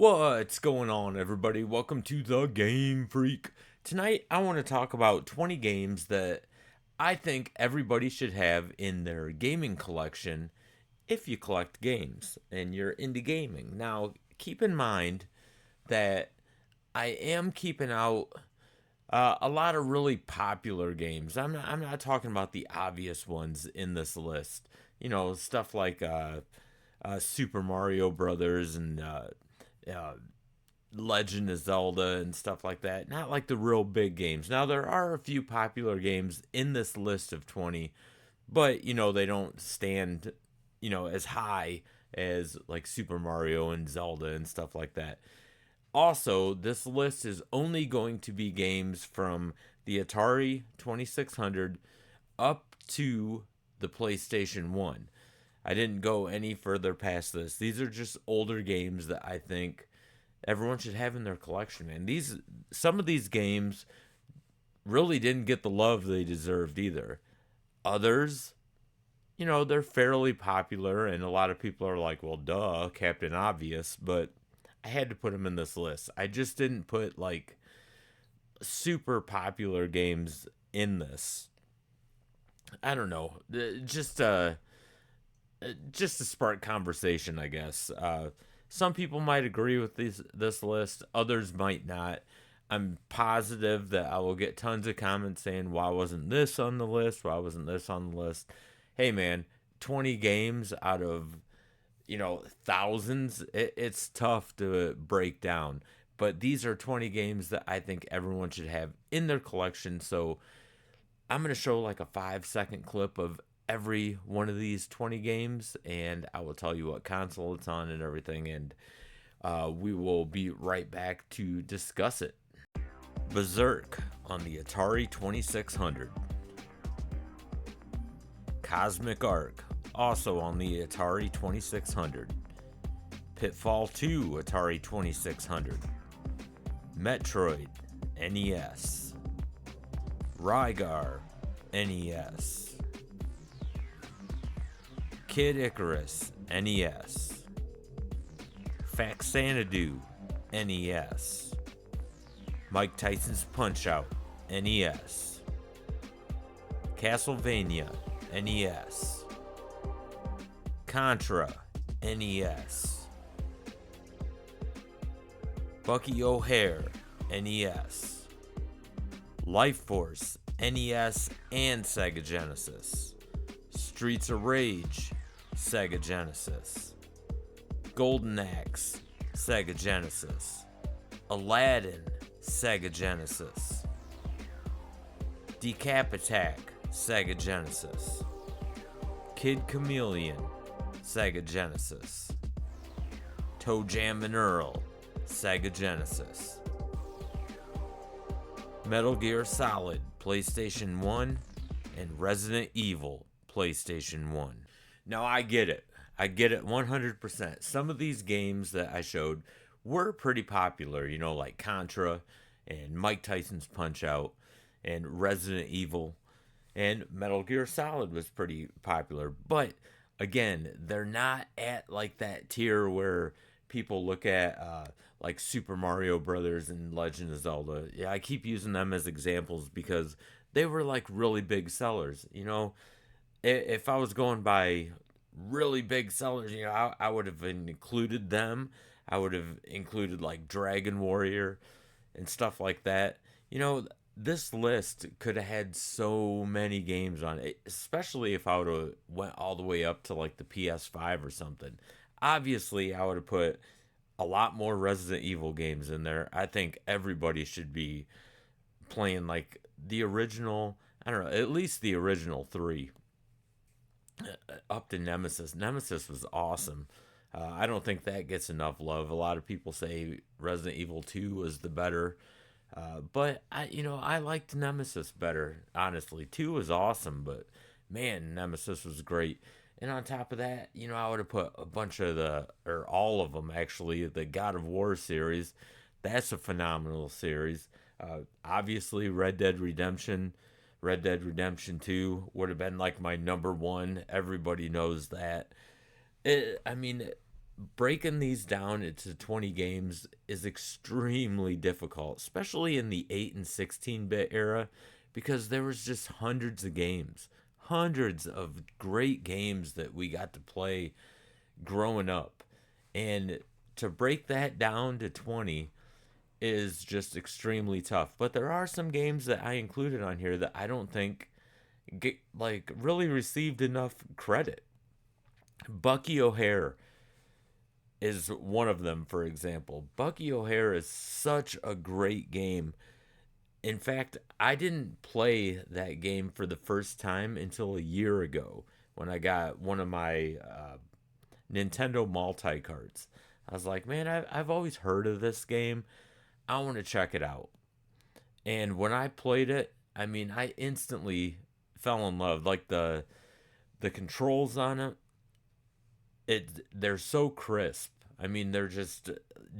What's going on, everybody? Welcome to the Game Freak. Tonight, I want to talk about 20 games that I think everybody should have in their gaming collection if you collect games and you're into gaming. Now, keep in mind that I am keeping out a lot of really popular games. I'm not talking about the obvious ones in this list. You know, stuff like Super Mario Brothers and uh, Legend of Zelda and stuff like that. Not like the real big games. Now, there are a few popular games in this list of 20, but, they don't stand, as high as like Super Mario and Zelda and stuff like that. Also, this list is only going to be games from the Atari 2600 up to the PlayStation 1. I didn't go any further past this. These are just older games that I think everyone should have in their collection, man. Some of these games really didn't get the love they deserved either. Others, they're fairly popular and a lot of people are like, "Well, duh, Captain Obvious," but I had to put them in this list. I just didn't put like super popular games in this. I don't know. Just to spark conversation, I guess. Some people might agree with this list, others might not. I'm positive that I will get tons of comments saying, "Why wasn't this on the list? Why wasn't this on the list?" Hey, man, 20 games out of thousands. It's tough to break down, but these are 20 games that I think everyone should have in their collection. So I'm going to show like a 5-second clip of every one of these 20 games, and I will tell you what console it's on and everything, and we will be right back to discuss it. Berserk on the Atari 2600. Cosmic Arc, also on the Atari 2600. Pitfall 2, Atari 2600. Metroid, NES. Rygar, NES. Kid Icarus, NES. Faxanadu, NES. Mike Tyson's Punch-Out, NES. Castlevania, NES. Contra, NES. Bucky O'Hare, NES. Life Force, NES and Sega Genesis. Streets of Rage, Sega Genesis. Golden Axe, Sega Genesis. Aladdin, Sega Genesis. Decap Attack, Sega Genesis. Kid Chameleon, Sega Genesis. Toe Jam and Earl, Sega Genesis. Metal Gear Solid, PlayStation 1, and Resident Evil, PlayStation 1. Now, I get it. I get it 100%. Some of these games that I showed were pretty popular, like Contra and Mike Tyson's Punch-Out and Resident Evil, and Metal Gear Solid was pretty popular. But again, they're not at like that tier where people look at like Super Mario Brothers and Legend of Zelda. Yeah, I keep using them as examples because they were like really big sellers. If I was going by really big sellers, I would have included them. I would have included like Dragon Warrior and stuff like that. This list could have had so many games on it, especially if I would have went all the way up to like the PS5 or something. Obviously, I would have put a lot more Resident Evil games in there. I think everybody should be playing like the original, I don't know, at least the original three, up to Nemesis. Nemesis was awesome. I don't think that gets enough love. A lot of people say Resident Evil 2 was the better, but I liked Nemesis better. Honestly, 2 was awesome, but man, Nemesis was great. And on top of that, I would have put a bunch of or all of them actually, the God of War series. That's a phenomenal series. Obviously, Red Dead Redemption 2 would have been like my number one. Everybody knows that. I mean, breaking these down into 20 games is extremely difficult, especially in the 8 and 16-bit era, because there was just hundreds of games, hundreds of great games that we got to play growing up. And to break that down to 20 is just extremely tough. But there are some games that I included on here that I don't think get, like really received enough credit. Bucky O'Hare is one of them, for example. Bucky O'Hare is such a great game. In fact, I didn't play that game for the first time until a year ago when I got one of my Nintendo multi cards. I was like, man, I've always heard of this game. I want to check it out. And when I played it, I mean, I instantly fell in love. Like the controls on they're so crisp. I mean, they're just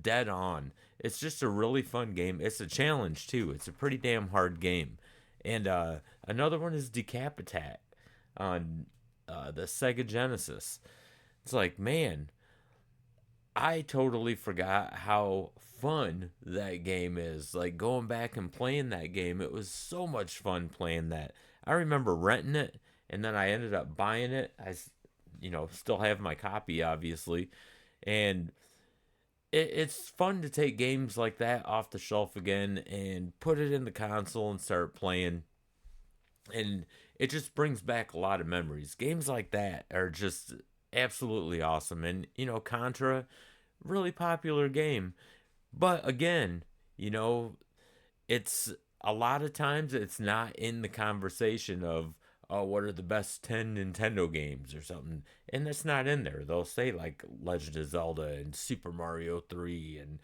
dead on. It's just a really fun game. It's a challenge too. It's a pretty damn hard game. And another one is Decapitat on the Sega Genesis. It's like, man, I totally forgot how fun that game is. Like going back and playing that game, it was so much fun playing that. I remember renting it, and then I ended up buying it. Still have my copy, obviously, and it's fun to take games like that off the shelf again and put it in the console and start playing. And it just brings back a lot of memories. Games like that are just absolutely awesome. And, Contra, really popular game. But again, you know, it's a lot of times it's not in the conversation of, oh, what are the best 10 Nintendo games or something. And that's not in there. They'll say like Legend of Zelda and Super Mario 3 and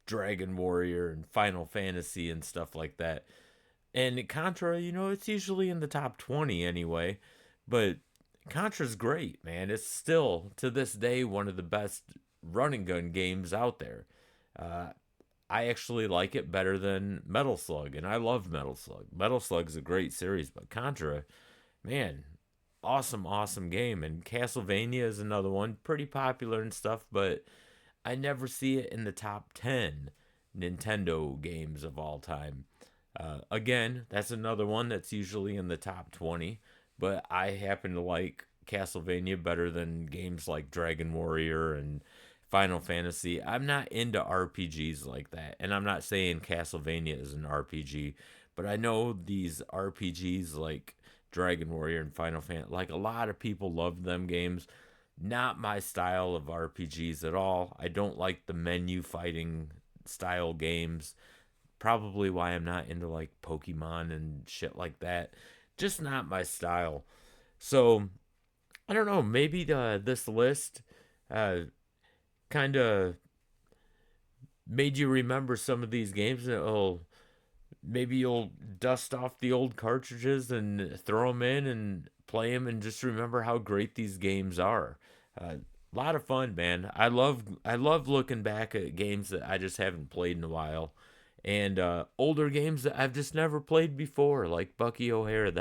Dragon Warrior and Final Fantasy and stuff like that. And Contra, it's usually in the top 20 anyway. But Contra's great, man. It's still, to this day, one of the best run and gun games out there. Uh, I actually like it better than Metal Slug, and I love Metal Slug. Metal Slug's a great series, but Contra, man, awesome, awesome game. And Castlevania is another one, pretty popular and stuff, but I never see it in the top 10 Nintendo games of all time. Again, that's another one that's usually in the top 20, but I happen to like Castlevania better than games like Dragon Warrior and Final Fantasy. I'm not into RPGs like that, and I'm not saying Castlevania is an RPG, but I know these RPGs like Dragon Warrior and Final Fantasy, like a lot of people love them games. Not my style of RPGs at all. I don't like the menu fighting style games. Probably why I'm not into like Pokemon and shit like that. Just not my style. So I don't know. Maybe this list uh, kind of made you remember some of these games. Maybe you'll dust off the old cartridges and throw them in and play them, and just remember how great these games are. A lot of fun, man. I love looking back at games that I just haven't played in a while, and older games that I've just never played before, like Bucky O'Hare. It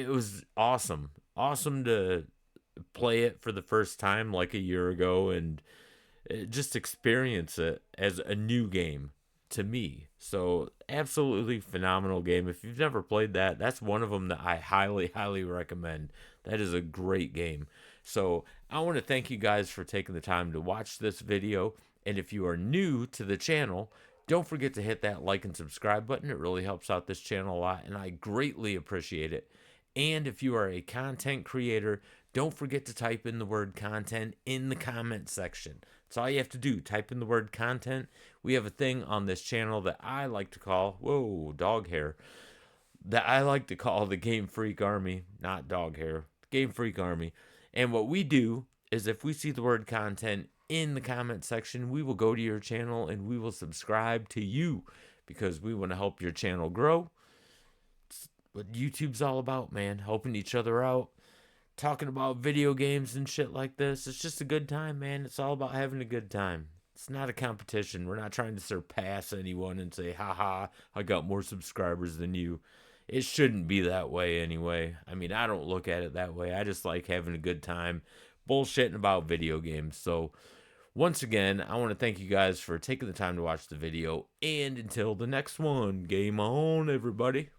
was awesome, awesome to play it for the first time like a year ago, and just experience it as a new game to me. So absolutely phenomenal game. If you've never played that, that's one of them that I highly, highly recommend. That is a great game. So I want to thank you guys for taking the time to watch this video. And if you are new to the channel, don't forget to hit that like and subscribe button. It really helps out this channel a lot, and I greatly appreciate it. And if you are a content creator, don't forget to type in the word content in the comment section. That's all you have to do. Type in the word content. We have a thing on this channel that I like to call, whoa, dog hair, that I like to call the Game Freak Army, not dog hair, Game Freak Army. And what we do is if we see the word content in the comment section, we will go to your channel and we will subscribe to you because we want to help your channel grow. It's what YouTube's all about, man, helping each other out, talking about video games and shit like this. It's just a good time, man. It's all about having a good time. It's not a competition. We're not trying to surpass anyone and say, haha, I got more subscribers than you. It shouldn't be that way anyway. I mean, I don't look at it that way. I just like having a good time bullshitting about video games. So once again, I want to thank you guys for taking the time to watch the video. And until the next one, game on, everybody.